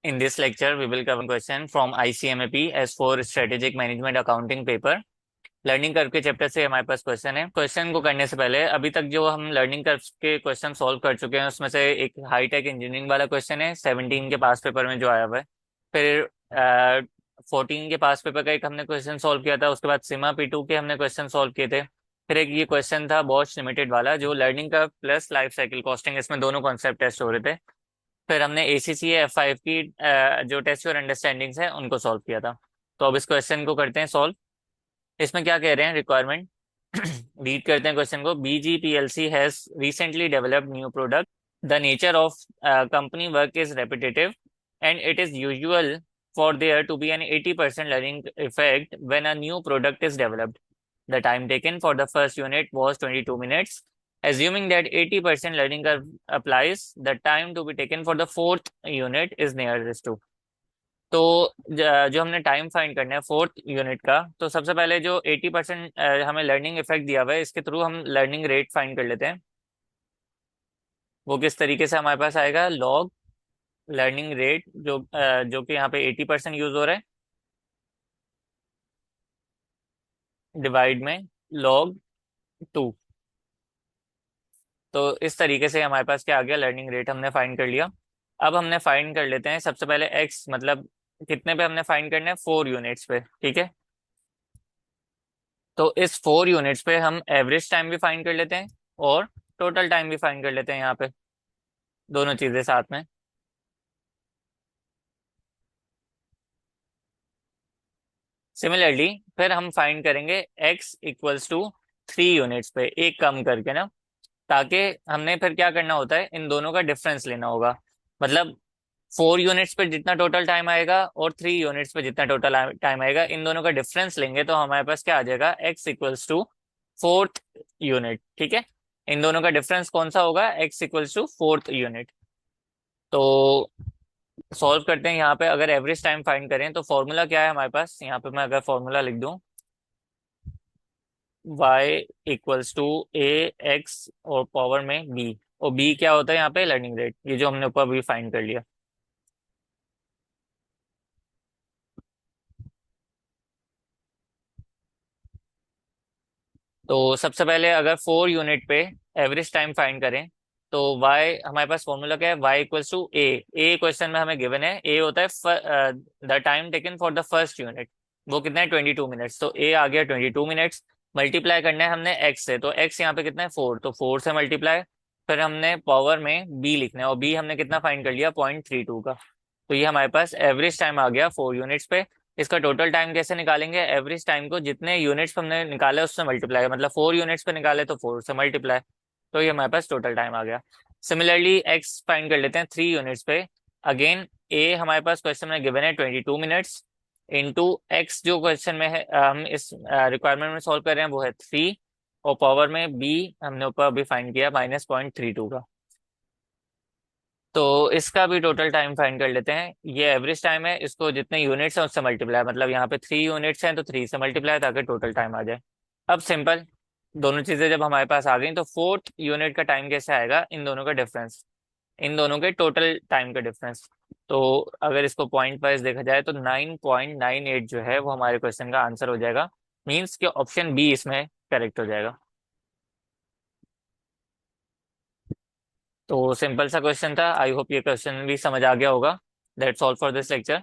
In this lecture, we will cover question from ICMAP as for Strategic Management Accounting paper. Learning curve के chapter से हमारे पास question है। Question को करने से पहले अभी तक जो हम लर्निंग कर्व के क्वेश्चन सॉल्व कर चुके हैं उसमें से एक हाईटेक इंजीनियरिंग वाला क्वेश्चन है 17 के पास पेपर में जो आया हुआ है। फिर 14 के पास पेपर का एक हमने क्वेश्चन सॉल्व किया था। उसके बाद सिमा P2 के हमने क्वेश्चन सॉल्व किए थे। फिर एक ये क्वेश्चन था बॉश लिमिटेड वाला जो learning curve plus life cycle costing, इसमें दोनों कॉन्सेप्ट टेस्ट हो रहे थे। फिर हमने ACCA F5 की जो टेस्ट और अंडरस्टैंडिंग्स है उनको सॉल्व किया था। तो अब इस क्वेश्चन को करते हैं सॉल्व। इसमें क्या कह रहे हैं रिक्वायरमेंट रीड करते हैं क्वेश्चन को। BG PLC has recently developed new product. The nature of company work is repetitive and it is usual for there to be an 80% learning effect when a new product is developed. The time taken for the first unit was 22 minutes. Assuming that 80% learning curve applies, the time to be taken for the fourth unit is nearest to. तो जो हमने time find करना है fourth unit का, तो सबसे पहले जो 80% हमें लर्निंग इफेक्ट दिया हुआ है इसके थ्रू हम लर्निंग रेट फाइंड कर लेते हैं। वो किस तरीके से हमारे पास आएगा, लॉग लर्निंग रेट जो कि यहाँ पे 80% यूज हो रहा है डिवाइड में log 2। तो इस तरीके से हमारे पास क्या आ गया, लर्निंग रेट हमने फाइंड कर लिया। अब हमने फाइंड कर लेते हैं सबसे पहले x, मतलब कितने पे हमने फाइंड करना है, 4 यूनिट्स पे, ठीक है। तो इस 4 यूनिट्स पे हम एवरेज टाइम भी फाइंड कर लेते हैं और टोटल टाइम भी फाइंड कर लेते हैं यहाँ पे, दोनों चीजें साथ में। सिमिलरली फिर हम फाइंड करेंगे x इक्वल्स टू 3 यूनिट्स पे, एक कम करके ना, ताकि हमने फिर क्या करना होता है, इन दोनों का डिफरेंस लेना होगा। मतलब 4 यूनिट्स पे जितना टोटल टाइम आएगा और 3 यूनिट्स पे जितना टोटल टाइम आएगा, इन दोनों का डिफरेंस लेंगे तो हमारे पास क्या आ जाएगा, x equals to fourth unit, ठीक है। इन दोनों का डिफरेंस कौन सा होगा, x equals to fourth unit. तो सॉल्व करते हैं यहाँ पे। अगर एवरेज टाइम फाइंड करें तो फॉर्मूला क्या है हमारे पास, यहाँ पे मैं अगर फॉर्मूला लिख दूं, y equals to a x और पावर में b, और b क्या होता है यहाँ पे, लर्निंग रेट, ये जो हमने ऊपर भी फाइंड कर लिया। तो सबसे पहले अगर 4 यूनिट पे एवरेज टाइम फाइंड करें तो y, हमारे पास फॉर्मूला क्या है, y equals to a question में हमें गिवन है, a होता है the time taken for the first unit, वो कितना है 22 मिनट्स। तो a आ गया 22 मिनट्स। मल्टीप्लाई करना है हमने x से, तो x यहाँ पे कितना है 4, तो 4 से मल्टीप्लाई। फिर हमने पावर में b लिखना है और b हमने कितना फाइंड कर लिया, 0.32 का। तो ये हमारे पास एवरेज टाइम आ गया 4 यूनिट्स पे। इसका टोटल टाइम कैसे निकालेंगे, एवरेज टाइम को जितने यूनिट्स हमने निकाले उससे मल्टीप्लाई, मतलब 4 यूनिट्स पे निकाले तो 4 से मल्टीप्लाई। तो ये हमारे पास टोटल टाइम आ गया। सिमिलरली एक्स फाइंड कर लेते हैं 3 यूनिट्स पे। अगेन ए हमारे पास क्वेश्चन में गिवन है 22 मिनट्स इंटू एक्स, जो क्वेश्चन में है हम इस रिक्वायरमेंट में सॉल्व कर रहे हैं वो है 3, और पावर में बी हमने ऊपर अभी फाइंड किया -0.32 का। तो इसका भी टोटल टाइम फाइंड कर लेते हैं। ये एवरेज टाइम है, इसको जितने यूनिट्स हैं उससे मल्टीप्लाई, मतलब यहाँ पे 3 यूनिट्स हैं तो 3 से मल्टीप्लाई ताकि टोटल टाइम आ जाए। अब सिंपल, दोनों चीजें जब हमारे पास आ गई तो फोर्थ यूनिट का टाइम कैसे आएगा, इन दोनों का डिफरेंस, इन दोनों के टोटल टाइम का डिफरेंस। तो अगर इसको पॉइंट वाइज देखा जाए तो 9.98 जो है वो हमारे क्वेश्चन का आंसर हो जाएगा। मीन्स कि ऑप्शन बी इसमें करेक्ट हो जाएगा। तो सिंपल सा क्वेश्चन था, आई होप ये क्वेश्चन भी समझ आ गया होगा। That's all for this lecture.